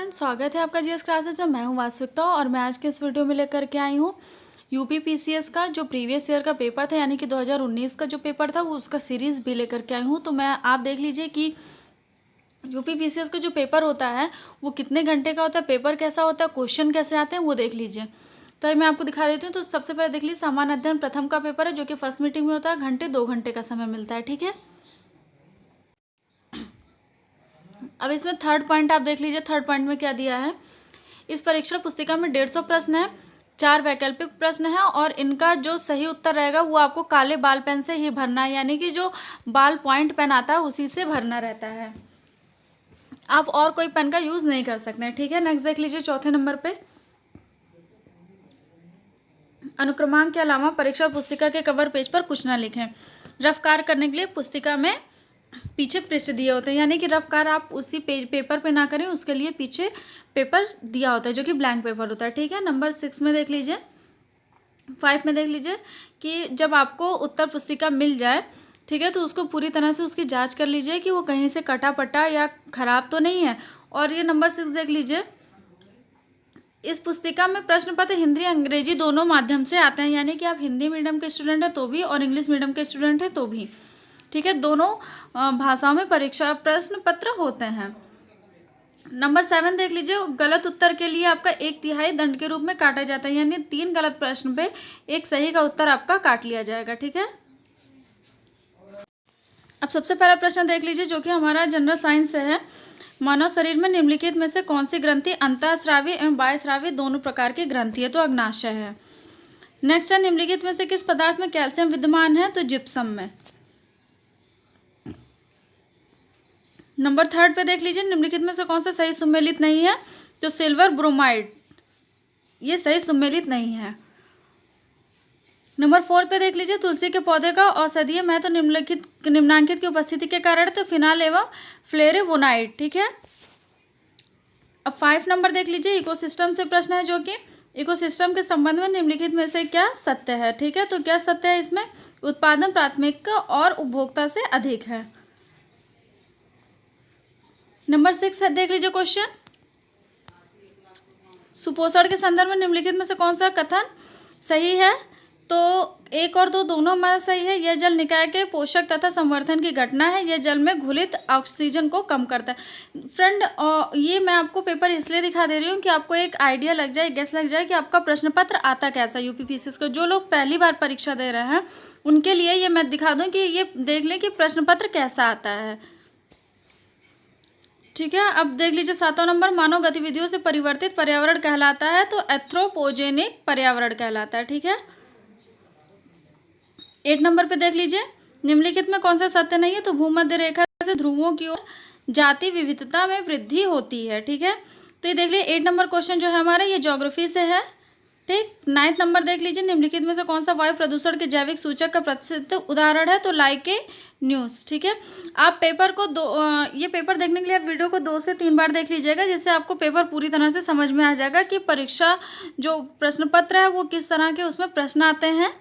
Friends, स्वागत है आपका जीएस क्लासेस में। मैं हूं वास्तविकता और मैं आज के इस वीडियो में लेकर के आई हूं यूपी पीसीएस का जो प्रीवियस ईयर का पेपर था, यानी कि 2019 का जो पेपर था वो उसका सीरीज़ भी लेकर के आई हूं। तो मैं आप देख लीजिए कि यूपी पीसीएस का जो पेपर होता है वो कितने घंटे का होता है, पेपर कैसा होता है, क्वेश्चन कैसे आते हैं, वो देख लीजिए। तो मैं आपको दिखा देती हूँ। तो सबसे पहले देख लीजिए, सामान्य अध्ययन प्रथम का पेपर है जो कि फर्स्ट मीटिंग में होता है, घंटे 2 घंटे का समय मिलता है। ठीक है, अब इसमें थर्ड पॉइंट आप देख लीजिए। थर्ड पॉइंट में क्या दिया है, इस परीक्षा पुस्तिका में 150 प्रश्न है, 4 वैकल्पिक प्रश्न है और इनका जो सही उत्तर रहेगा वो आपको काले बाल पेन से ही भरना है, यानी कि जो बाल पॉइंट पेन आता है उसी से भरना रहता है। आप और कोई पेन का यूज नहीं कर सकते हैं। ठीक है, नेक्स्ट देख लीजिए चौथे नंबर पे, अनुक्रमांक के अलावा परीक्षा पुस्तिका के कवर पेज पर कुछ ना लिखें। रफ कार्य करने के लिए पुस्तिका में पीछे पृष्ठ दिए होते हैं, यानी कि रफ कार्य आप उसी पेपर पे ना करें, उसके लिए पीछे पेपर दिया होता है जो कि ब्लैंक पेपर होता है। ठीक है, नंबर 6 में देख लीजिए, 5 में देख लीजिए कि जब आपको उत्तर पुस्तिका मिल जाए, ठीक है, तो उसको पूरी तरह से उसकी जांच कर लीजिए कि वो कहीं से कटा पटा या खराब तो नहीं है। और ये नंबर 6 देख लीजिए, इस पुस्तिका में प्रश्न पत्र हिंदी अंग्रेजी दोनों माध्यम से आते हैं, यानी कि आप हिंदी मीडियम के स्टूडेंट हैं तो भी और इंग्लिश मीडियम के स्टूडेंट हैं तो भी। ठीक है, दोनों भाषाओं में परीक्षा प्रश्न पत्र होते हैं। नंबर 7 देख लीजिए, गलत उत्तर के लिए आपका 1/3 दंड के रूप में काटा जाता है, यानी 3 गलत प्रश्न पे एक सही का उत्तर आपका काट लिया जाएगा। ठीक है, अब सबसे पहला प्रश्न देख लीजिए जो कि हमारा जनरल साइंस से है। मानव शरीर में निम्नलिखित में से कौन सी ग्रंथि अंतःस्रावी एवं बाह्यस्रावी दोनों प्रकार की ग्रंथि है? तो अग्नाशय है। नेक्स्ट है, निम्नलिखित में से किस पदार्थ में कैल्शियम विद्यमान है? तो जिप्सम में। नंबर 3 पे देख लीजिए, निम्नलिखित में से कौन सा सही सुमेलित नहीं है? तो सिल्वर ब्रोमाइड, ये सही सुमेलित नहीं है। नंबर 4 पे देख लीजिए, तुलसी के पौधे का औषधीय महत्व निम्नांकित की उपस्थिति के कारण, तो फिनाल एवं फ्लेरेवोनाइड। ठीक है, अब 5 नंबर देख लीजिए, इकोसिस्टम से प्रश्न है जो कि इकोसिस्टम के संबंध में निम्नलिखित में से क्या सत्य है? ठीक है, तो क्या सत्य है इसमें? उत्पादन प्राथमिक और उपभोक्ता से अधिक है। नंबर 6 है, देख लीजिए क्वेश्चन, सुपोषण के संदर्भ में निम्नलिखित में से कौन सा कथन सही है? तो 1 और 2 दोनों हमारा सही है। यह जल निकाय के पोषक तथा संवर्धन की घटना है, यह जल में घुलित ऑक्सीजन को कम करता है। फ्रेंड, ये मैं आपको पेपर इसलिए दिखा दे रही हूँ कि आपको एक आइडिया लग जाए, गेस लग जाए कि आपका प्रश्न पत्र आता कैसा यूपी पीसीएस का। जो लोग पहली बार परीक्षा दे रहे हैं उनके लिए ये मैं दिखा दूँ कि ये देख लें कि प्रश्न पत्र कैसा आता है। ठीक है, अब देख लीजिए 7वां नंबर, मानव गतिविधियों से परिवर्तित पर्यावरण कहलाता है, तो एंथ्रोपोजेनिक पर्यावरण कहलाता है। ठीक है, 8 नंबर पे देख लीजिए, निम्नलिखित में कौन सा सत्य नहीं है? तो भूमध्य रेखा से ध्रुवों की ओर जाति विविधता में वृद्धि होती है। ठीक है, तो ये देख लीजिए 8 नंबर क्वेश्चन जो है हमारा ये ज्योग्राफी से है। ठीक, 9 नंबर देख लीजिए, निम्नलिखित में से कौन सा वायु प्रदूषण के जैविक सूचक का प्रसिद्ध उदाहरण है? तो लाइके न्यूज़। ठीक है, आप पेपर को ये पेपर देखने के लिए आप वीडियो को 2 से 3 बार देख लीजिएगा, जिससे आपको पेपर पूरी तरह से समझ में आ जाएगा कि परीक्षा जो प्रश्न पत्र है वो किस तरह के उसमें प्रश्न आते हैं।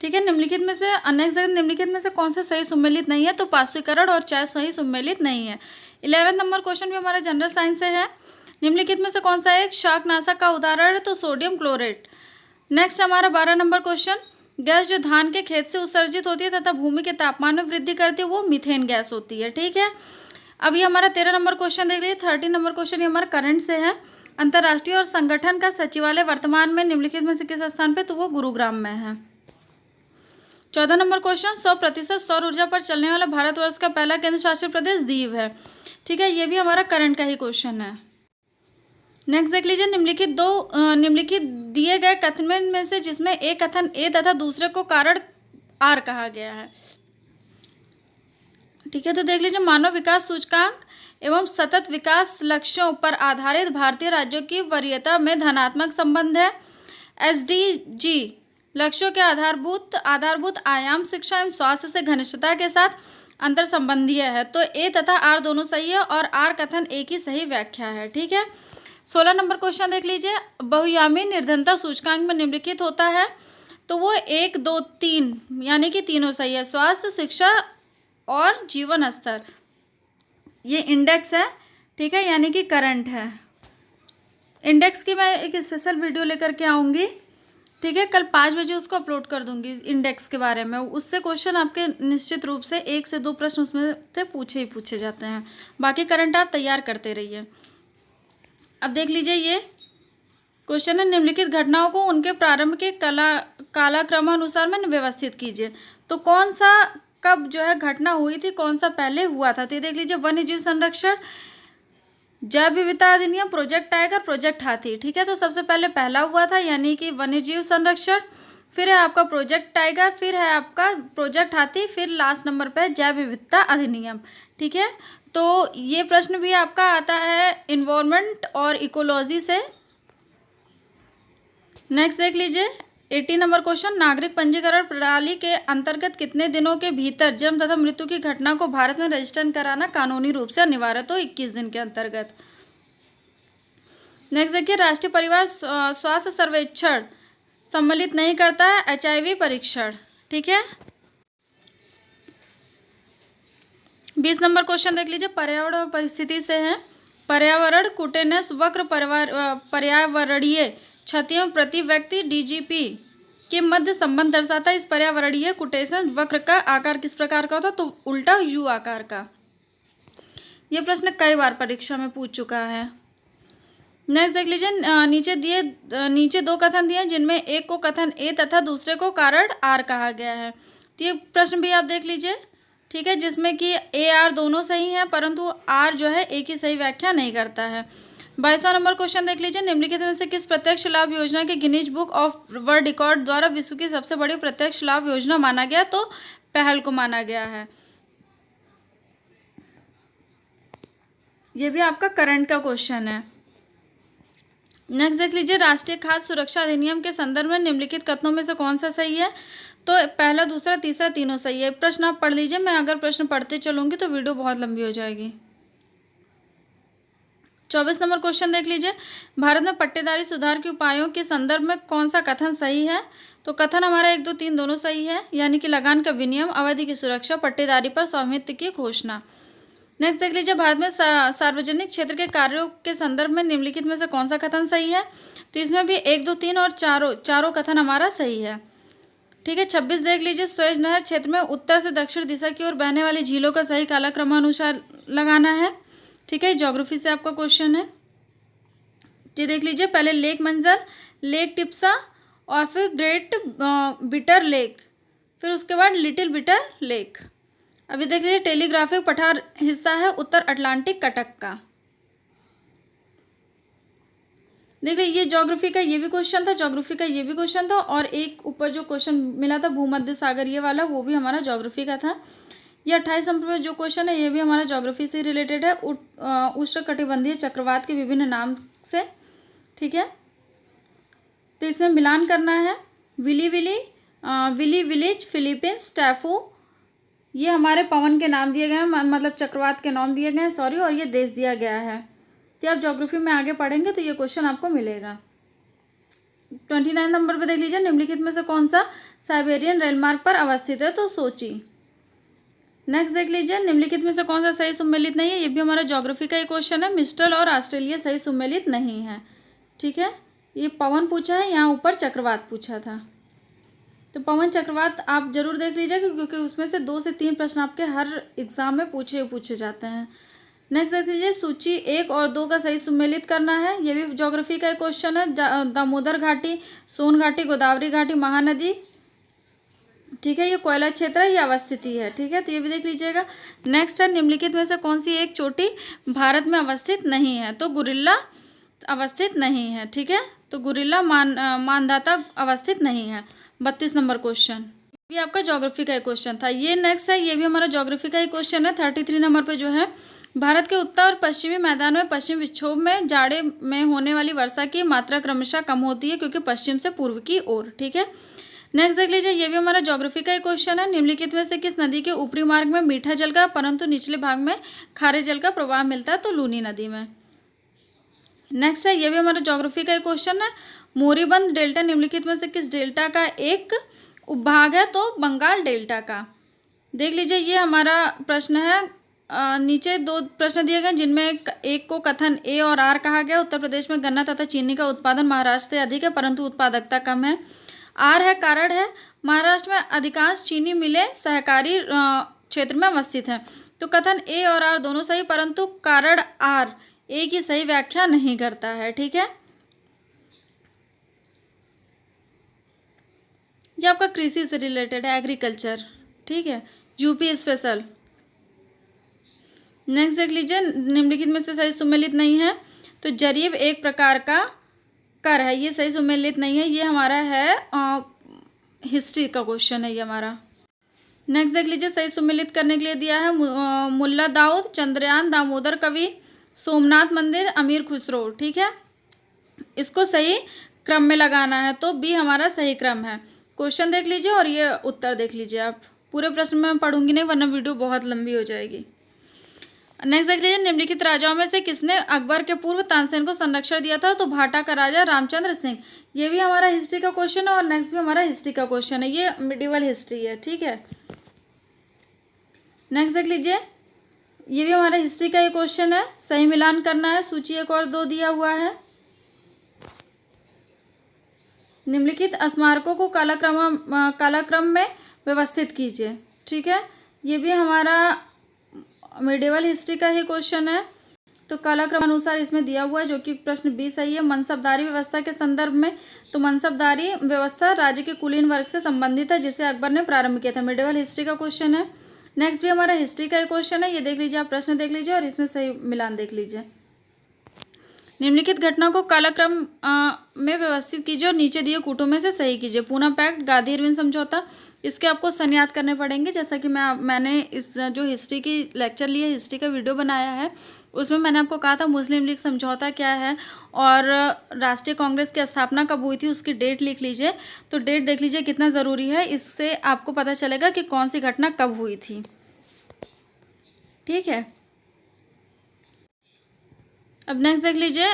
ठीक है, निम्नलिखित में से नेक्स्ट निम्नलिखित में से कौन सा सही सुमेलित नहीं है? तो पार्श्वीकरण और चाय सही सुमेलित नहीं है। 11 नंबर क्वेश्चन भी हमारा जनरल साइंस से है। निम्नलिखित में से कौन सा एक शाकनाशक का उदाहरण है? तो सोडियम क्लोरेट। नेक्स्ट हमारा 12 नंबर क्वेश्चन, गैस जो धान के खेत से उत्सर्जित होती है तथा भूमि के तापमान में वृद्धि करती है वो मीथेन गैस होती है। ठीक है, अब ये हमारा 13 नंबर क्वेश्चन देख लीजिए। 13 नंबर क्वेश्चन ये हमारा करंट से है। अंतर्राष्ट्रीय और संगठन का सचिवालय वर्तमान में निम्नलिखित में से किस स्थान पे? तो वो गुरुग्राम में है। 14 नंबर क्वेश्चन, 100% सौर ऊर्जा पर चलने वाला भारतवर्ष का पहला केंद्र शासित प्रदेश दीव है। ठीक है, ये भी हमारा करंट का ही क्वेश्चन है। नेक्स्ट देख लीजिए, निम्नलिखित दिए गए कथन में से जिसमें एक कथन ए तथा दूसरे को कारण आर कहा गया है। ठीक है, तो देख लीजिए, मानव विकास सूचकांक एवं सतत विकास लक्ष्यों पर आधारित भारतीय राज्यों की वरीयता में धनात्मक संबंध है। एसडीजी लक्ष्यों के आधारभूत आयाम शिक्षा एवं स्वास्थ्य से घनिष्ठता के साथ अंतर संबंधीय है। तो ए तथा आर दोनों सही है और आर कथन ए की सही व्याख्या है। ठीक है, 16 नंबर क्वेश्चन देख लीजिए, बहुयामी निर्धनता सूचकांक में निम्नलिखित होता है? तो वो 1, 2, 3 यानी कि तीनों सही है। स्वास्थ्य, शिक्षा और जीवन स्तर, ये इंडेक्स है ठीक है, यानी कि करंट है। इंडेक्स की मैं एक स्पेशल वीडियो लेकर के आऊँगी, ठीक है, कल 5 बजे उसको अपलोड कर दूंगी इंडेक्स के बारे में। उससे क्वेश्चन आपके निश्चित रूप से 1 से 2 प्रश्न उसमें से पूछे ही पूछे जाते हैं। बाकी करंट आप तैयार करते रहिए। अब देख लीजिए, ये क्वेश्चन है, निम्नलिखित घटनाओं को उनके प्रारंभ के कालक्रमानुसार में व्यवस्थित कीजिए। तो कौन सा कब जो है घटना हुई थी, कौन सा पहले हुआ था? तो ये देख लीजिए, वन्य जीव संरक्षण, जैव विविधता अधिनियम, प्रोजेक्ट टाइगर, प्रोजेक्ट हाथी। ठीक है, तो सबसे पहले पहला हुआ था यानी कि वन्य जीव संरक्षण, फिर है आपका प्रोजेक्ट टाइगर, फिर है आपका प्रोजेक्ट हाथी, फिर लास्ट नंबर पे जैव विविधता अधिनियम। ठीक है, तो ये प्रश्न भी आपका आता है इन्वायरमेंट और इकोलॉजी से। नेक्स्ट देख लीजिए, 80 नंबर क्वेश्चन, नागरिक पंजीकरण प्रणाली के अंतर्गत कितने दिनों के भीतर जन्म तथा मृत्यु की घटना को भारत में रजिस्टर कराना कानूनी रूप से अनिवार्य? तो 21 दिन के अंतर्गत। नेक्स्ट देखिए, राष्ट्रीय परिवार स्वास्थ्य सर्वेक्षण सम्मिलित नहीं करता है HIV परीक्षण। ठीक है, 20 नंबर क्वेश्चन देख लीजिए, पर्यावरण और परिस्थिति से है। पर्यावरण कुटेनस वक्र पर्यावरणीय क्षतियों प्रति व्यक्ति DGP के मध्य संबंध दर्शाता है। इस पर्यावरणीय कुटेशन वक्र का आकार किस प्रकार का होता है? तो उल्टा U आकार का। यह प्रश्न कई बार परीक्षा में पूछ चुका है। नेक्स्ट देख लीजिए, नीचे दो कथन दिए जिनमें एक को कथन A तथा दूसरे को कारण R कहा गया है। तो ये प्रश्न भी आप देख लीजिए, ठीक है, जिसमें कि A R दोनों सही हैं, परंतु R जो है एक ही सही व्याख्या नहीं करता है। 22वां नंबर क्वेश्चन देख लीजिए, निम्नलिखित में से किस प्रत्यक्ष लाभ योजना के Guinness book of world record द्वारा विश्व की सबसे बड़ी प्रत्यक्ष लाभ योजना माना गया? तो पहल को माना गया है। ये भी आपका करंट का क्वेश्चन है। नेक्स्ट देख लीजिए, राष्ट्रीय खाद्य सुरक्षा अधिनियम के संदर्भ में निम्नलिखित कथनों में से कौन सा सही है? तो पहला, दूसरा, तीसरा, तीनों सही है। प्रश्न आप पढ़ लीजिए, मैं अगर प्रश्न पढ़ते चलूंगी तो वीडियो बहुत लंबी हो जाएगी। 24 नंबर क्वेश्चन देख लीजिए, भारत में पट्टेदारी सुधार के उपायों के संदर्भ में कौन सा कथन सही है? तो कथन हमारा 1, 2, 3 दोनों सही है, यानी कि लगान का विनियम, अवधि की सुरक्षा, पट्टेदारी पर स्वामित्व की घोषणा। नेक्स्ट देख लीजिए, भारत में सार्वजनिक क्षेत्र के कार्यों के संदर्भ में निम्नलिखित में से कौन सा कथन सही है? तो इसमें भी 1, 2, 3 और चारों कथन हमारा सही है। ठीक है, 26 देख लीजिए, सुएज नहर क्षेत्र में उत्तर से दक्षिण दिशा की ओर बहने वाली झीलों का सही कालक्रमानुसार लगाना है। ठीक है, ज्योग्राफी से आपका क्वेश्चन है। ये देख लीजिए, पहले लेक मंजर, लेक टिप्सा और फिर ग्रेट बिटर लेक, फिर उसके बाद लिटिल बिटर लेक। अभी देख लीजिए, टेलीग्राफिक पठार हिस्सा है उत्तर अटलांटिक कटक का। देख लीजिए, ये ज्योग्राफी का ये भी क्वेश्चन था, ज्योग्राफी का ये भी क्वेश्चन था, और एक ऊपर जो क्वेश्चन मिला था भूमध्य सागर ये वाला, वो भी हमारा ज्योग्राफी का था। ये 28 नंबर पर जो क्वेश्चन है ये भी हमारा ज्योग्राफी से रिलेटेड है, उष्णकटिबंधीय चक्रवात के विभिन्न नाम से। ठीक है, तो इसमें मिलान करना है। विली विलिज, फिलीपींस, टैफू, ये हमारे पवन के नाम दिए गए हैं, मतलब चक्रवात के नाम दिए गए हैं, सॉरी, और ये देश दिया गया है। तो आप ज्योग्राफी में आगे पढ़ेंगे तो ये क्वेश्चन आपको मिलेगा। 29 नंबर पे देख लीजिए, निम्नलिखित में से कौन सा साइबेरियन रेलमार्ग पर अवस्थित है? तो सोची। नेक्स्ट देख लीजिए, निम्नलिखित में से कौन सा सही सुमेलित नहीं है? ये भी हमारा ज्योग्राफी का ही क्वेश्चन है। मिस्टर और ऑस्ट्रेलिया सही सुमेलित नहीं है। ठीक है, ये पवन पूछा है, यहाँ ऊपर चक्रवात पूछा था। तो पवन चक्रवात आप जरूर देख लीजिएगा, क्योंकि उसमें से 2 से 3 प्रश्न आपके हर एग्जाम में पूछे जाते हैं। नेक्स्ट देख लीजिए, सूची 1 और 2 का सही सुमेलित करना है। ये भी ज्योग्राफी का एक क्वेश्चन है। दामोदर घाटी, सोन घाटी, गोदावरी घाटी, महानदी। ठीक है, ये कोयला क्षेत्र है, ये अवस्थिति है। ठीक है, तो ये भी देख लीजिएगा। नेक्स्ट है, निम्नलिखित में से कौन सी एक चोटी भारत में अवस्थित नहीं है? तो गुरिल्ला अवस्थित नहीं है। ठीक है, तो गुरिल्ला मानदाता अवस्थित नहीं है। 32 नंबर क्वेश्चन भी आपका ज्योग्राफी का एक क्वेश्चन था। ये नेक्स्ट है, ये भी हमारा ज्योग्राफी का एक क्वेश्चन है। 33 नंबर पे जो है, भारत के उत्तर और पश्चिमी मैदान में पश्चिम विक्षोभ में जाड़े में होने वाली वर्षा की मात्रा क्रमशः कम होती है, क्योंकि पश्चिम से पूर्व की ओर। ठीक है, नेक्स्ट देख लीजिए, ये भी हमारा ज्योग्राफी का एक क्वेश्चन है। निम्नलिखित में से किस नदी के ऊपरी मार्ग में मीठा जल का परंतु निचले भाग में खारे जल का प्रवाह मिलता है? तो लूनी नदी में। नेक्स्ट है, ये भी हमारा ज्योग्राफी का एक क्वेश्चन है। मोरीबंद डेल्टा निम्नलिखित में से किस डेल्टा का एक उपभाग है? तो बंगाल डेल्टा का। देख लीजिए, ये हमारा प्रश्न है नीचे दो प्रश्न दिए गए जिनमें एक को कथन ए और आर कहा गया। उत्तर प्रदेश में गन्ना तथा चीनी का उत्पादन महाराष्ट्र से अधिक है परंतु उत्पादकता कम है। आर है कारण है महाराष्ट्र में अधिकांश चीनी मिलें सहकारी क्षेत्र में अवस्थित हैं। तो कथन ए और आर दोनों सही परंतु कारण आर ए की सही व्याख्या नहीं करता है। ठीक है, ये आपका कृषि से रिलेटेड है, एग्रीकल्चर। ठीक है, यूपी स्पेशल। नेक्स्ट देख लीजिए, निम्नलिखित में से सही सुमेलित नहीं है। तो जरीब एक प्रकार का कर है, ये सही सुमेलित नहीं है। ये हमारा है हिस्ट्री का क्वेश्चन है ये हमारा। नेक्स्ट देख लीजिए, सही सुमेलित करने के लिए दिया है मुल्ला दाऊद, चंद्रयान, दामोदर कवि, सोमनाथ मंदिर, अमीर खुसरो। ठीक है, इसको सही क्रम में लगाना है, तो बी हमारा सही क्रम है। क्वेश्चन देख लीजिए और ये उत्तर देख लीजिए। आप पूरे प्रश्न में पढ़ूंगी नहीं वरना वीडियो बहुत लंबी हो जाएगी। नेक्स्ट देख लीजिए, निम्नलिखित राजाओं में से किसने अकबर के पूर्व तानसेन को संरक्षण दिया था? तो भाटा का राजा रामचंद्र सिंह। ये भी हमारा हिस्ट्री का क्वेश्चन है और नेक्स्ट भी हमारा हिस्ट्री का क्वेश्चन है, ये मिडिवल हिस्ट्री है। ठीक है, नेक्स्ट देख लीजिए, ये भी हमारा हिस्ट्री का ही क्वेश्चन है, सही मिलान करना है। सूची 1 और 2 दिया हुआ है। निम्नलिखित स्मारकों को कालक्रम में व्यवस्थित कीजिए। ठीक है, ये भी हमारा मिडिवल हिस्ट्री का ही क्वेश्चन है। तो कालक्रम अनुसार इसमें दिया हुआ है, जो कि प्रश्न बी सही है। मनसबदारी व्यवस्था के संदर्भ में, तो मनसबदारी व्यवस्था राज्य के कुलीन वर्ग से संबंधित है जिसे अकबर ने प्रारंभ किया था। मिडिवल हिस्ट्री का क्वेश्चन है। नेक्स्ट भी हमारा हिस्ट्री का ही क्वेश्चन है, ये देख लीजिए, आप प्रश्न देख लीजिए और इसमें सही मिलान देख लीजिए। निम्नलिखित घटना को कालक्रम में व्यवस्थित कीजिए और नीचे दिए कूटों में से सही कीजिए। पूना पैक्ट, गांधी इरविन समझौता, इसके आपको सन याद करने पड़ेंगे। जैसा कि मैंने इस जो हिस्ट्री की लेक्चर लिए, हिस्ट्री का वीडियो बनाया है, उसमें मैंने आपको कहा था मुस्लिम लीग समझौता क्या है और राष्ट्रीय कांग्रेस की स्थापना कब हुई थी, उसकी डेट लिख लीजिए। तो डेट देख लीजिए कितना ज़रूरी है, इससे आपको पता चलेगा कि कौन सी घटना कब हुई थी। ठीक है, अब नेक्स्ट देख लीजिए,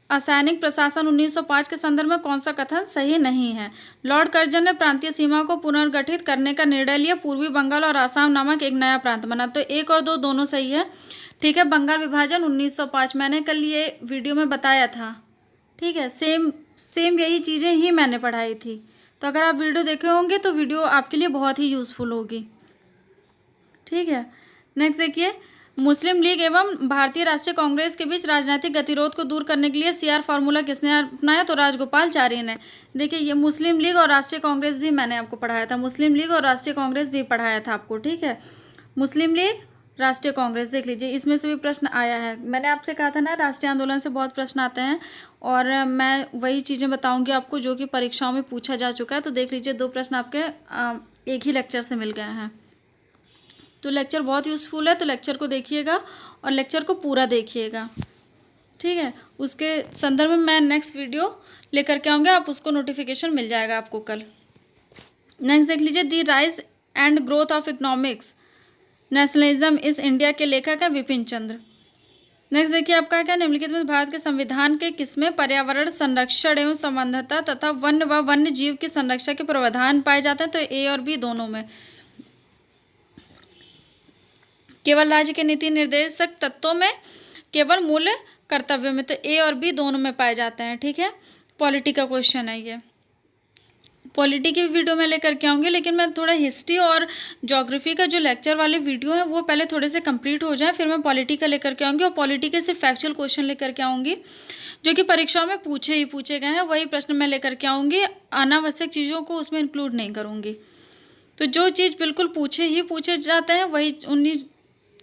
असैनिक प्रशासन 1905 के संदर्भ में कौन सा कथन सही नहीं है? लॉर्ड कर्जन ने प्रांतीय सीमा को पुनर्गठित करने का निर्णय लिया, पूर्वी बंगाल और आसाम नामक एक नया प्रांत बना। तो 1 और 2 दोनों सही है। ठीक है, बंगाल विभाजन 1905, मैंने कल ये वीडियो में बताया था। ठीक है, सेम यही चीज़ें ही मैंने पढ़ाई थी। तो अगर आप वीडियो देखे होंगे तो वीडियो आपके लिए बहुत ही यूज़फुल होगी। ठीक है, नेक्स्ट देखिए, मुस्लिम लीग एवं भारतीय राष्ट्रीय कांग्रेस के बीच राजनीतिक गतिरोध को दूर करने के लिए सीआर फार्मूला किसने अपनाया? तो राजगोपालचारी ने। देखिए, ये मुस्लिम लीग और राष्ट्रीय कांग्रेस भी मैंने आपको पढ़ाया था, मुस्लिम लीग और राष्ट्रीय कांग्रेस भी पढ़ाया था आपको। ठीक है, मुस्लिम लीग, राष्ट्रीय कांग्रेस देख लीजिए, इसमें से भी प्रश्न आया है। मैंने आपसे कहा था ना, राष्ट्रीय आंदोलन से बहुत प्रश्न आते हैं और मैं वही चीज़ें बताऊँगी आपको जो कि परीक्षाओं में पूछा जा चुका है। तो देख लीजिए, 2 प्रश्न आपके एक ही लेक्चर से मिल गए हैं। तो लेक्चर बहुत यूज़फुल है, तो लेक्चर को देखिएगा और लेक्चर को पूरा देखिएगा। ठीक है, उसके संदर्भ में मैं नेक्स्ट वीडियो लेकर के आऊँगी, आप उसको नोटिफिकेशन मिल जाएगा आपको कल। नेक्स्ट देख लीजिए, the rise and growth of economics nationalism in India के लेखक है विपिन चंद्र। नेक्स्ट देखिए, आपका क्या, निम्नलिखित में भारत के संविधान के किसमें पर्यावरण संरक्षण एवं संबद्धता तथा वन्य व वन्य जीव की संरक्षा के प्रावधान पाए जाते हैं? तो ए और बी दोनों में। केवल राज्य के नीति निर्देशक तत्वों में, केवल मूल कर्तव्यों में। तो ए और बी दोनों में पाए जाते हैं। ठीक है, पॉलिटी का क्वेश्चन है ये। पॉलिटी की वीडियो में लेकर के आऊँगी, लेकिन मैं थोड़ा हिस्ट्री और ज्योग्राफी का जो लेक्चर वाले वीडियो है वो पहले थोड़े से कंप्लीट हो जाए, फिर मैं पॉलिटी का लेकर के आऊँगी। और पॉलिटी के सिर्फ फैक्चुअल क्वेश्चन लेकर के आऊँगी जो कि परीक्षाओं में पूछे गए हैं, वही प्रश्न मैं लेकर के आऊँगी। अनावश्यक चीज़ों को उसमें इंक्लूड नहीं करूँगी। तो जो चीज़ बिल्कुल पूछे जाते हैं वही उन्हीं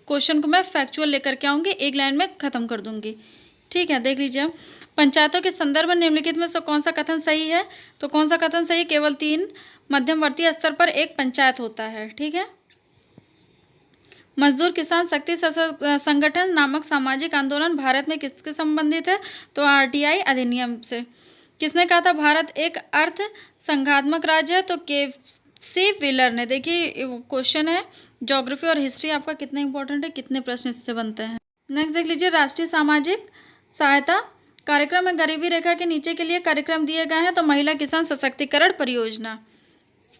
क्वेश्चन को मैं फैक्चुअल लेकर के आऊँगी, एक लाइन में ख़त्म कर दूँगी। ठीक है, देख लीजिए, पंचायतों के संदर्भ में निम्नलिखित में से कौन सा कथन सही है? तो कौन सा कथन सही है? केवल 3 मध्यवर्ती स्तर पर एक पंचायत होता है। ठीक है, मजदूर किसान शक्ति संगठन नामक सामाजिक आंदोलन भारत में किसके संबंधित है? तो आरटीआई अधिनियम से। किसने कहा था भारत एक अर्थ संघात्मक राज्य है? तो सी व्हीलर ने। देखिए, क्वेश्चन है ज्योग्राफी और हिस्ट्री आपका कितना इंपॉर्टेंट है, कितने प्रश्न इससे बनते हैं। नेक्स्ट देख लीजिए, राष्ट्रीय सामाजिक सहायता कार्यक्रम में गरीबी रेखा के नीचे के लिए कार्यक्रम दिए गए हैं। तो महिला किसान सशक्तिकरण परियोजना।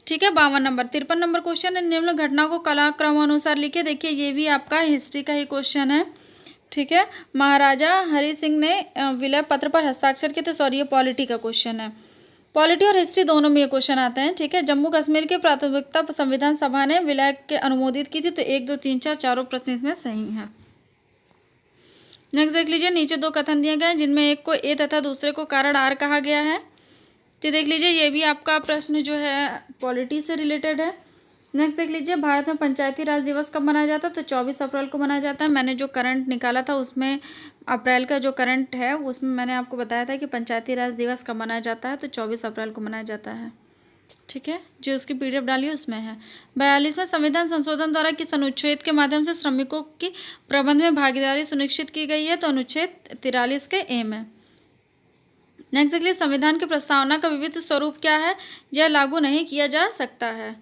ठीक है। 52 नंबर। 53 नंबर क्वेश्चन है, निम्न घटनाओं को कालक्रमानुसार लिखिए। देखिए ये भी आपका हिस्ट्री का ही क्वेश्चन है। ठीक है। महाराजा हरि सिंह ने विलय पत्र पर हस्ताक्षर किए थे। सॉरी, ये पॉलिटी का क्वेश्चन है। पॉलिटी और हिस्ट्री दोनों में ये क्वेश्चन आते हैं। ठीक है। जम्मू कश्मीर की प्राथमिकता संविधान सभा ने विलय के अनुमोदित की थी। तो 1 2 3 4 चारों प्रश्न इसमें सही हैं। नेक्स्ट देख लीजिए, नीचे 2 कथन दिए गए हैं जिनमें एक को ए तथा दूसरे को कारण आर कहा गया है। तो देख लीजिए ये भी आपका प्रश्न जो है पॉलिटी से रिलेटेड है। नेक्स्ट देख लीजिए, भारत में पंचायती राज दिवस कब मनाया जाता है? तो 24 अप्रैल को मनाया जाता है। मैंने जो करंट निकाला था उसमें अप्रैल का जो करंट है उसमें मैंने आपको बताया था कि पंचायती राज दिवस कब मनाया जाता है। तो 24 अप्रैल को मनाया जाता है। ठीक है, जो उसकी पीडीएफ डाली उसमें है। 42वें संविधान संशोधन द्वारा किस अनुच्छेद के माध्यम से श्रमिकों की प्रबंध में भागीदारी सुनिश्चित की गई है? तो अनुच्छेद 43 के ए में। नेक्स्ट देख लीजिए, संविधान की प्रस्तावना का विविध स्वरूप क्या है? यह लागू नहीं किया जा सकता है।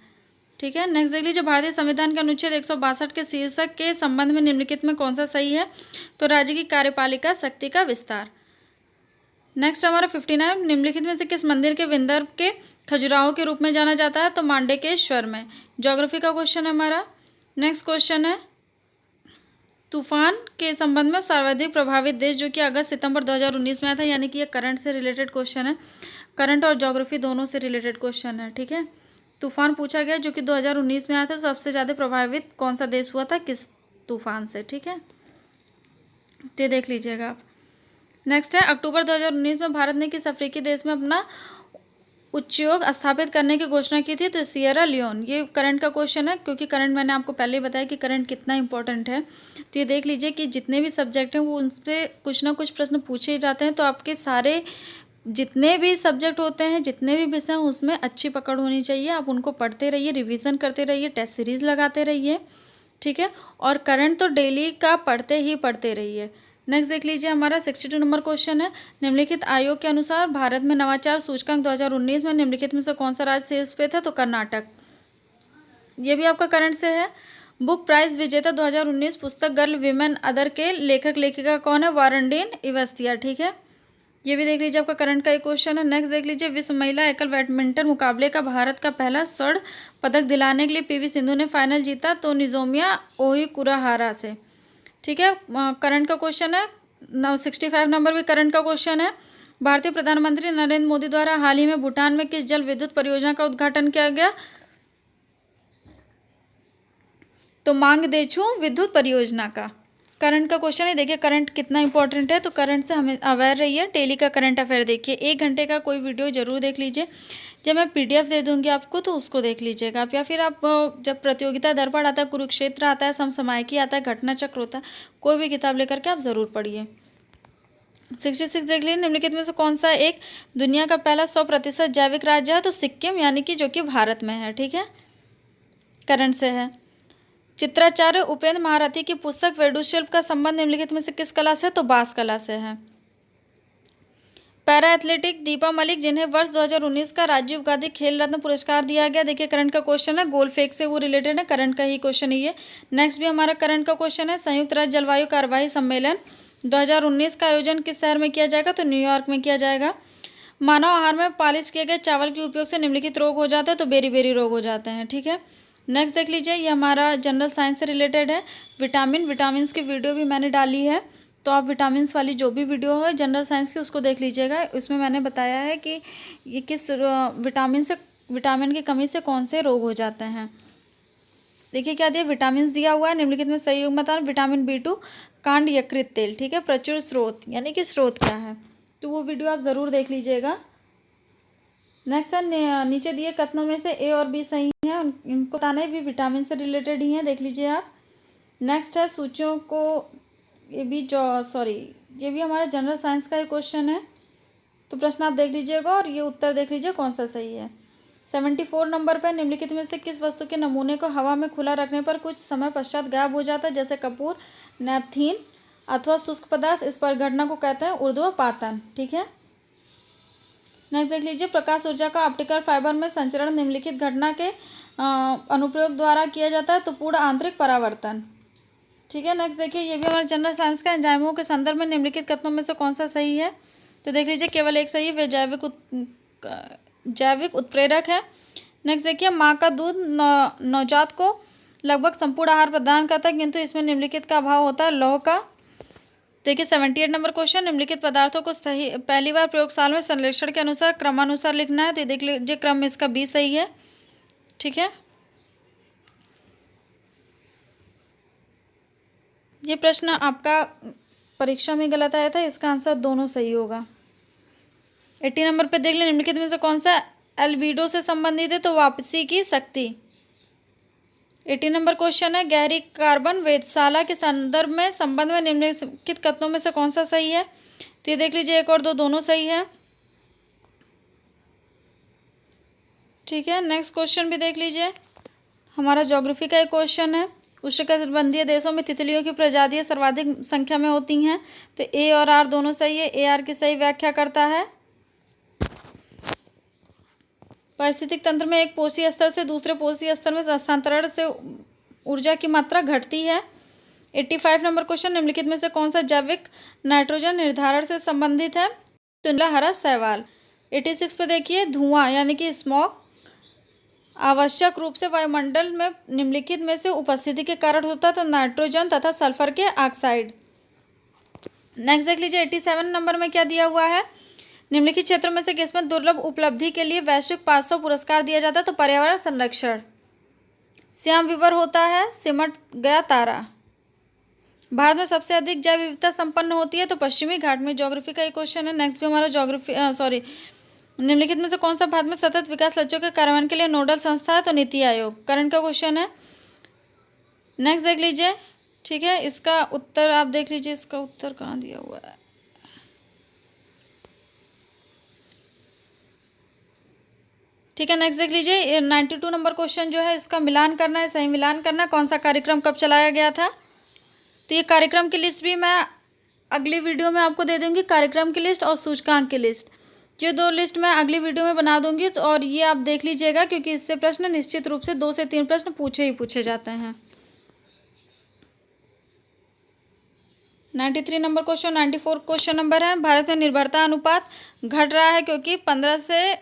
ठीक है। नेक्स्ट देख लीजिए, भारतीय संविधान के अनुच्छेद 162 के शीर्षक के संबंध में निम्नलिखित में कौन सा सही है? तो राज्य की कार्यपालिका शक्ति का विस्तार। नेक्स्ट हमारा 59, निम्नलिखित में से किस मंदिर के विंदर्भ के खजुराहो के रूप में जाना जाता है? तो मांडकेश्वर में। ज्योग्राफी का क्वेश्चन है हमारा। नेक्स्ट क्वेश्चन है, तूफान के संबंध में सर्वाधिक प्रभावित देश, जो कि अगस्त सितंबर 2019 में आया था। यानी कि ये करंट से रिलेटेड क्वेश्चन है। करंट और ज्योग्राफी दोनों से रिलेटेड क्वेश्चन है। ठीक है। तूफान पूछा गया जो कि 2019 में आया था। सबसे ज़्यादा प्रभावित कौन सा देश हुआ था किस तूफान से? ठीक है, तो ये देख लीजिएगा आप। नेक्स्ट है, अक्टूबर 2019 में भारत ने किस अफ्रीकी देश में अपना उच्चायोग स्थापित करने की घोषणा की थी? तो सियरा लियोन। ये करंट का क्वेश्चन है, क्योंकि करंट मैंने आपको पहले ही बताया कि करंट कितना इंपॉर्टेंट है। तो ये देख लीजिए कि जितने भी सब्जेक्ट हैं वो उनसे कुछ ना कुछ प्रश्न पूछे ही जाते हैं। तो आपके सारे जितने भी सब्जेक्ट होते हैं, जितने भी विषय हैं, उसमें अच्छी पकड़ होनी चाहिए। आप उनको पढ़ते रहिए, रिवीजन करते रहिए, टेस्ट सीरीज लगाते रहिए। ठीक है। और करंट तो डेली का पढ़ते ही पढ़ते रहिए। नेक्स्ट देख लीजिए, हमारा 62 नंबर क्वेश्चन है, निम्नलिखित आयोग के अनुसार भारत में नवाचार सूचकांक 2019 में निम्नलिखित में से कौन सा राज्य शीर्ष पे था? तो कर्नाटक। ये भी आपका करंट से है। बुक प्राइज विजेता 2019 पुस्तक गर्ल विमेन अदर के लेखक लेखिका कौन है? वारंडीन इवस्तिया। ठीक है, ये भी देख लीजिए, आपका करंट का एक क्वेश्चन है। नेक्स्ट देख लीजिए, विश्व महिला एकल बैडमिंटन मुकाबले का भारत का पहला स्वर्ण पदक दिलाने के लिए पीवी सिंधु ने फाइनल जीता। तो निजोमिया ओहिकुराहारा से। ठीक है, करंट का क्वेश्चन है। 65 नंबर भी करंट का क्वेश्चन है। भारतीय प्रधानमंत्री नरेंद्र मोदी द्वारा हाल ही में भूटान में किस जल विद्युत परियोजना का उद्घाटन किया गया? तो मांगदेछू विद्युत परियोजना का। करंट का क्वेश्चन है। देखिए करंट कितना इंपॉर्टेंट है, तो करंट से हमें अवेयर रहिए। डेली का करंट अफेयर देखिए, 1 घंटे का कोई वीडियो जरूर देख लीजिए। जब मैं पीडीएफ दे दूंगी आपको तो उसको देख लीजिएगा आप, या फिर आप जब प्रतियोगिता दर्पण आता है, कुरुक्षेत्र आता है, समसामयिकी आता है, घटना चक्र होता है, कोई भी किताब लेकर के आप ज़रूर पढ़िए। 66 देख लीजिए, निम्नलिखित में से कौन सा एक दुनिया का पहला 100% जैविक राज्य है? तो सिक्किम, यानी कि जो कि भारत में है। ठीक है, करंट से है। चित्राचार्य उपेंद्र महारथी की पुस्तक वेणुशिल्प का संबंध निम्नलिखित में से किस कला से? तो बांस कला से है। पैरा एथलेटिक दीपा मलिक, जिन्हें वर्ष 2019 का राजीव गांधी खेल रत्न पुरस्कार दिया गया। देखिए करंट का क्वेश्चन है, गोल फेंक से वो रिलेटेड है, करंट का ही क्वेश्चन है ये। नेक्स्ट भी हमारा करंट का क्वेश्चन है, संयुक्त राष्ट्र जलवायु कार्यवाही सम्मेलन 2019 का आयोजन किस शहर में किया जाएगा? तो न्यूयॉर्क में किया जाएगा। मानव आहार में पॉलिश किए गए चावल के उपयोग से निम्नलिखित रोग हो जाते हैं? तो बेरी रोग हो जाते हैं। ठीक है, नेक्स्ट देख लीजिए, ये हमारा जनरल साइंस से रिलेटेड है। विटामिन की वीडियो भी मैंने डाली है, तो आप विटामिन वाली जो भी वीडियो है जनरल साइंस की उसको देख लीजिएगा। उसमें मैंने बताया है कि ये किस विटामिन की कमी से कौन से रोग हो जाते हैं। देखिए क्या दिया, विटामिन दिया हुआ है। निम्नलिखित में सही बता, विटामिन B2 कांड यकृत तेल। ठीक है, प्रचुर स्रोत, यानी कि स्रोत क्या है, तो वो वीडियो आप ज़रूर देख लीजिएगा। नेक्स्ट है, नीचे दिए कथनों में से A और B सही हैं, इनको बताना है, भी विटामिन से रिलेटेड ही हैं, देख लीजिए आप। नेक्स्ट है, सूचियों को, ये भी हमारा जनरल साइंस का ही क्वेश्चन है, तो प्रश्न आप देख लीजिएगा और ये उत्तर देख लीजिए कौन सा सही है। 74 नंबर पर निम्नलिखित में से किस वस्तु के नमूने को हवा में खुला रखने पर कुछ समय पश्चात गायब हो जाता है? जैसे कपूर, नैपथीन अथवा शुष्क पदार्थ। इस पर घटना को कहते हैं ऊर्ध्वपातन। ठीक है, नेक्स्ट देख लीजिए, प्रकाश ऊर्जा का ऑप्टिकल फाइबर में संचरण निम्नलिखित घटना के अनुप्रयोग द्वारा किया जाता है? तो पूर्ण आंतरिक परावर्तन। ठीक है, नेक्स्ट देखिए, ये भी हमारे जनरल साइंस का, एंजाइमों के संदर्भ में निम्नलिखित कथनों में से कौन सा सही है? तो देख लीजिए केवल एक सही है, वे जैविक उत्प्रेरक है। नेक्स्ट देखिए, माँ का दूध नवजात को लगभग संपूर्ण आहार प्रदान करता है, किंतु इसमें निम्नलिखित का अभाव होता है, लौह का। देखिए 78 नंबर क्वेश्चन, निम्नलिखित पदार्थों को सही पहली बार प्रयोगशाला में संश्लेषण के अनुसार क्रमानुसार लिखना है। तो देख लीजिए, क्रम में इसका बी सही है। ठीक है, ये प्रश्न आपका परीक्षा में गलत आया था, इसका आंसर दोनों सही होगा। 80 नंबर पे देख लें, निम्नलिखित में से कौन सा एल्बिडो से संबंधित है? तो वापसी की शक्ति। 80 नंबर क्वेश्चन है, गहरी कार्बन वेधशाला के संदर्भ में संबंध में निम्नलिखित कथनों में से कौन सा सही है? तो ये देख लीजिए, एक और दो दोनों सही है। ठीक है, नेक्स्ट क्वेश्चन भी देख लीजिए, हमारा ज्योग्राफी का एक क्वेश्चन है। उष्णकटिबंधीय देशों में तितलियों की प्रजातियां सर्वाधिक संख्या में होती हैं। तो ए और आर दोनों सही है। ए आर की सही व्याख्या करता है, पारिस्थितिक तंत्र में एक पोषी स्तर से दूसरे पोषी स्तर में स्थानांतरण से ऊर्जा की मात्रा घटती है। 85 नंबर क्वेश्चन, निम्नलिखित में से कौन सा जैविक नाइट्रोजन निर्धारण से संबंधित है? तो हरा शैवाल। 86 पे देखिए, धुआं यानी कि स्मॉग आवश्यक रूप से वायुमंडल में निम्नलिखित में से उपस्थिति के कारण होता है। तो नाइट्रोजन तथा सल्फर के ऑक्साइड। नेक्स्ट देख लीजिए, 87 नंबर में क्या दिया हुआ है? निम्नलिखित क्षेत्र में से किसमें दुर्लभ उपलब्धि के लिए वैश्विक 500 पुरस्कार दिया जाता है? तो पर्यावरण संरक्षण। श्याम विवर होता है सिमट गया तारा। भारत में सबसे अधिक जैव विविधता संपन्न होती है? तो पश्चिमी घाट में। ज्योग्राफी का एक क्वेश्चन है। नेक्स्ट भी हमारा ज्योग्राफी निम्नलिखित में से कौन सा भारत में सतत विकास लक्ष्यों के कार्यान्वयन के लिए नोडल संस्था है? तो नीति आयोग। करंट का क्वेश्चन है। नेक्स्ट देख लीजिए। ठीक है, इसका उत्तर आप देख लीजिए, इसका उत्तर कहाँ दिया हुआ है? ठीक है, नेक्स्ट देख लीजिए, 92 नंबर क्वेश्चन जो है, इसका मिलान करना है, सही मिलान करना। कौन सा कार्यक्रम कब चलाया गया था? तो ये कार्यक्रम की लिस्ट भी मैं अगली वीडियो में आपको दे दूंगी, कार्यक्रम की लिस्ट और सूचकांक की लिस्ट। ये दो लिस्ट मैं अगली वीडियो में बना दूंगी। तो और ये आप देख लीजिएगा, क्योंकि इससे प्रश्न निश्चित रूप से 2 से 3 प्रश्न पूछे ही पूछे जाते हैं। 93 नंबर क्वेश्चन, 94 क्वेश्चन नंबर है, भारत में निर्भरता अनुपात घट रहा है क्योंकि 15 से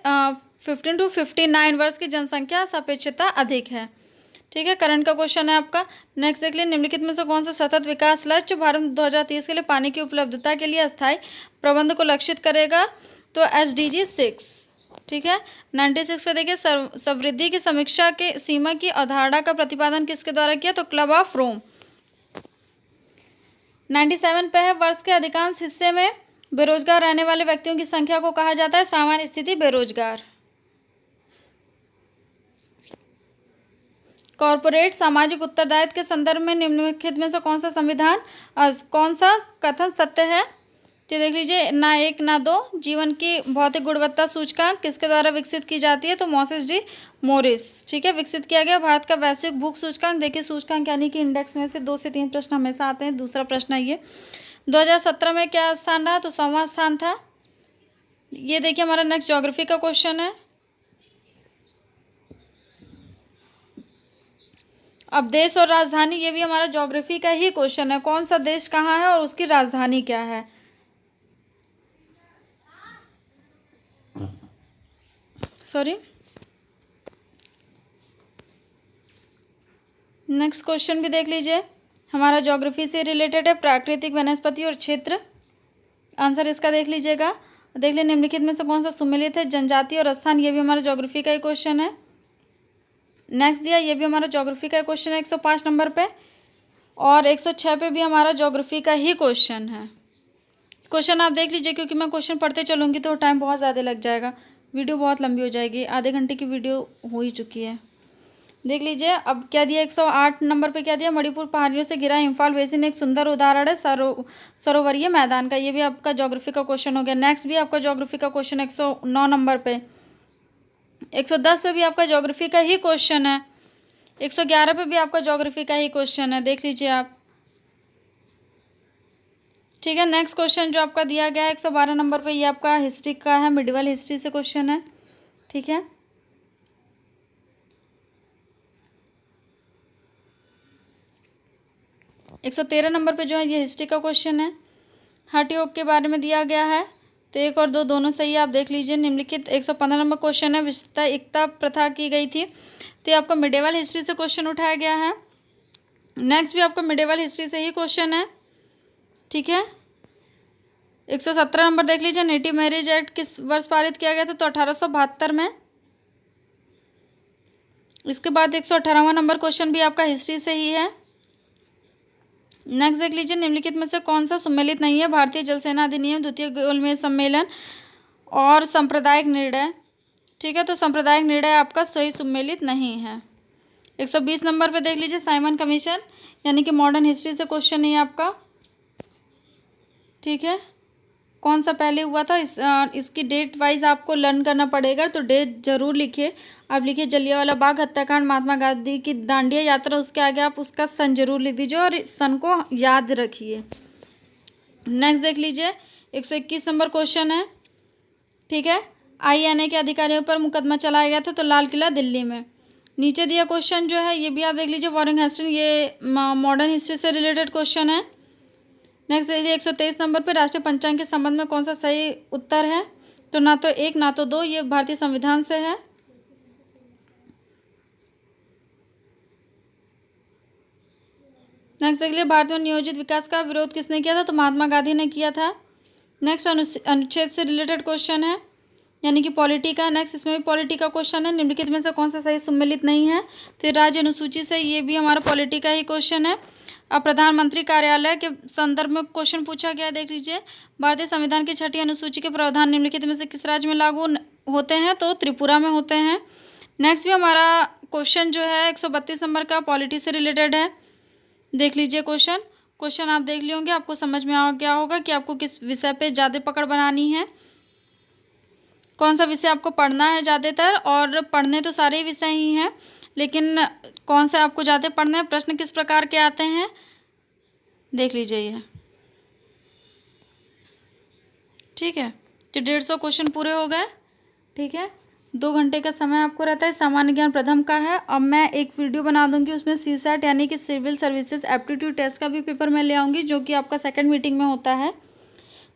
15 to 59 वर्ष की जनसंख्या सापेक्षता अधिक है। ठीक है, करंट का क्वेश्चन है आपका। नेक्स्ट देख लिए, निम्नलिखित में से कौन सा सतत विकास लक्ष्य भारत 2030 के लिए पानी की उपलब्धता के लिए अस्थायी प्रबंध को लक्षित करेगा? तो SDG 6। ठीक है, 96 पे देखिए, समृद्धि की समीक्षा के सीमा की अवधारणा का प्रतिपादन किसके द्वारा किया? तो क्लब ऑफ रोम। 97 पे है, वर्ष के अधिकांश हिस्से में बेरोजगार रहने वाले व्यक्तियों की संख्या को कहा जाता है सामान्य स्थिति बेरोजगार। कॉर्पोरेट सामाजिक उत्तरदायित्व के संदर्भ में निम्नलिखित में से कौन सा संविधान कौन सा कथन सत्य है? तो देख लीजिए, ना 1 ना 2 जीवन की भौतिक गुणवत्ता सूचकांक किसके द्वारा विकसित की जाती है? तो मोसेस डी मोरिस। ठीक है, विकसित किया गया। भारत का वैश्विक भूख सूचकांक। देखिए, सूचकांक यानी कि इंडेक्स में से 2 से 3 प्रश्न हमेशा आते हैं। दूसरा प्रश्न है ये, 2017 में क्या स्थान रहा? तो 100वां स्थान था। ये देखिए, हमारा नेक्स्ट ज्योग्राफी का क्वेश्चन है। अब देश और राजधानी, ये भी हमारा ज्योग्राफी का ही क्वेश्चन है। कौन सा देश कहाँ है और उसकी राजधानी क्या है? सॉरी, नेक्स्ट क्वेश्चन भी देख लीजिए, हमारा ज्योग्राफी से रिलेटेड है, प्राकृतिक वनस्पति और क्षेत्र। आंसर इसका देख लीजिएगा। देख लीजिए, निम्नलिखित में से कौन सा सुमेलित है? जनजाति और स्थान। ये भी हमारा ज्योग्राफी का ही क्वेश्चन है। नेक्स्ट दिया, ये भी हमारा ज्योग्राफी का क्वेश्चन है 105 नंबर पे, और 106 पे भी हमारा ज्योग्राफी का ही क्वेश्चन है। क्वेश्चन आप देख लीजिए, क्योंकि मैं क्वेश्चन पढ़ते चलूँगी तो टाइम बहुत ज़्यादा लग जाएगा, वीडियो बहुत लंबी हो जाएगी। आधे घंटे की वीडियो हो ही चुकी है। देख लीजिए, अब क्या दिया 108 नंबर पे क्या दिया? मणिपुर पहाड़ियों से घिरा इम्फाल बेसिन एक सुंदर उदाहरण है सरोवरीय मैदान का। ये भी आपका ज्योग्राफी का क्वेश्चन हो गया। नेक्स्ट भी आपका ज्योग्राफी का क्वेश्चन 109 नंबर पे। 110 पे भी आपका ज्योग्राफी का ही क्वेश्चन है। 111 पे भी आपका ज्योग्राफी का ही क्वेश्चन है, देख लीजिए आप। ठीक है, नेक्स्ट क्वेश्चन जो आपका दिया गया है 112 नंबर पे, ये आपका हिस्ट्री का है, मिडिवल हिस्ट्री से क्वेश्चन है। ठीक है, एक 113 नंबर पे जो है ये हिस्ट्री का क्वेश्चन है। हठ योग के बारे में दिया गया है। तो 1 और 2 दोनों सही है, आप देख लीजिए। निम्नलिखित 115 नंबर क्वेश्चन है, विशेषता एकता प्रथा की गई थी। तो ये आपका मिडेवल हिस्ट्री से क्वेश्चन उठाया गया है। नेक्स्ट भी आपका मिडेवल हिस्ट्री से ही क्वेश्चन है, ठीक है। 117 नंबर देख लीजिए, नेटिव मैरिज एक्ट किस वर्ष पारित किया गया था? तो 1872 में। इसके बाद 118वां नंबर क्वेश्चन भी आपका हिस्ट्री से ही है। नेक्स्ट देख लीजिए, निम्नलिखित में से कौन सा सम्मिलित नहीं है? भारतीय जल सेना अधिनियम, द्वितीय गोलमेज सम्मेलन और सांप्रदायिक निर्णय, ठीक है। तो सांप्रदायिक निर्णय आपका सही सम्मिलित नहीं है। 120 नंबर पे देख लीजिए, साइमन कमीशन, यानी कि मॉडर्न हिस्ट्री से क्वेश्चन नहीं है आपका, ठीक है। कौन सा पहले हुआ था? इसकी डेट वाइज आपको लर्न करना पड़ेगा, तो डेट जरूर लिखिए। आप लिखिए जलियांवाला बाग हत्याकांड, महात्मा गांधी की दांडिया यात्रा, उसके आगे आप उसका सन जरूर लिख दीजिए और सन को याद रखिए। नेक्स्ट देख लीजिए, 121 नंबर क्वेश्चन है, ठीक है। INA के अधिकारियों पर मुकदमा चलाया गया था, तो लाल किला दिल्ली में। नीचे दिया क्वेश्चन जो है ये भी आप देख लीजिए, वॉरेन हेस्टिंग, ये मॉडर्न हिस्ट्री से रिलेटेड क्वेश्चन है। नेक्स्ट देखिए 123 नंबर पे राष्ट्रीय पंचांग के संबंध में कौन सा सही उत्तर है? तो ना तो 1 ना तो 2, ये भारतीय संविधान से है। नेक्स्ट देख लीजिए, भारत में नियोजित विकास का विरोध किसने किया था? तो महात्मा गांधी ने किया था। नेक्स्ट अनुच्छेद से रिलेटेड क्वेश्चन है, यानी कि पॉलिटी का। नेक्स्ट इसमें भी पॉलिटी का क्वेश्चन है, निम्नलिखित में से कौन सा सही सम्मिलित नहीं है? तो राज्य अनुसूची से, ये भी हमारा पॉलिटी का ही क्वेश्चन है। अब प्रधानमंत्री कार्यालय के संदर्भ में क्वेश्चन पूछा गया है, देख लीजिए। भारतीय संविधान की 6ठी अनुसूची के प्रावधान निम्नलिखित में से किस राज्य में लागू होते हैं? तो त्रिपुरा में होते हैं। नेक्स्ट भी हमारा क्वेश्चन जो है 132 नंबर का पॉलिटी से रिलेटेड है, देख लीजिए। क्वेश्चन आप देख लिए होंगे, आपको समझ में आ गया होगा कि आपको किस विषय पे ज़्यादा पकड़ बनानी है, कौन सा विषय आपको पढ़ना है ज़्यादातर। और पढ़ने तो सारे विषय ही हैं, लेकिन कौन सा आपको ज़्यादा पढ़ना है, प्रश्न किस प्रकार के आते हैं, देख लीजिए ये, ठीक है। तो 150 क्वेश्चन पूरे हो गए, ठीक है। 2 घंटे का समय आपको रहता है। सामान्य ज्ञान प्रथम का है। अब मैं एक वीडियो बना दूंगी, उसमें CSAT यानी कि सिविल सर्विसेज एप्टीट्यूड टेस्ट का भी पेपर मैं ले आऊँगी, जो कि आपका सेकंड मीटिंग में होता है।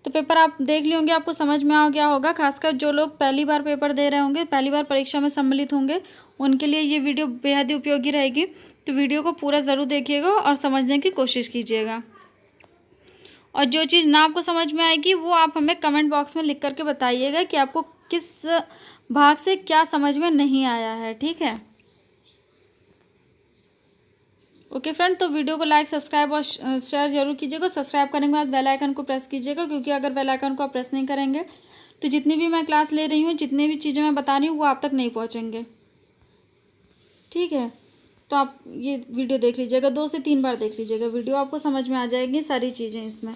तो पेपर आप देख लिए होंगे, आपको समझ में आ गया होगा। खासकर जो लोग पहली बार पेपर दे रहे होंगे, पहली बार परीक्षा में सम्मिलित होंगे, उनके लिए ये वीडियो बेहद ही उपयोगी रहेगी। तो वीडियो को पूरा ज़रूर देखिएगा और समझने की कोशिश कीजिएगा। और जो चीज़ ना आपको समझ में आएगी वो आप हमें कमेंट बॉक्स में लिख करके बताइएगा कि आपको किस भाग से क्या समझ में नहीं आया है, ठीक है। ओके फ्रेंड, तो वीडियो को लाइक, सब्सक्राइब और शेयर जरूर कीजिएगा। सब्सक्राइब करने के बाद बेल आइकन को प्रेस कीजिएगा, क्योंकि अगर बेल आइकन को आप प्रेस नहीं करेंगे तो जितनी भी मैं क्लास ले रही हूँ, जितनी भी चीज़ें मैं बता रही हूँ, वो आप तक नहीं पहुँचेंगे, ठीक है। तो आप ये वीडियो देख लीजिएगा, 2 से 3 बार देख लीजिएगा वीडियो, आपको समझ में आ जाएगी सारी चीज़ें इसमें।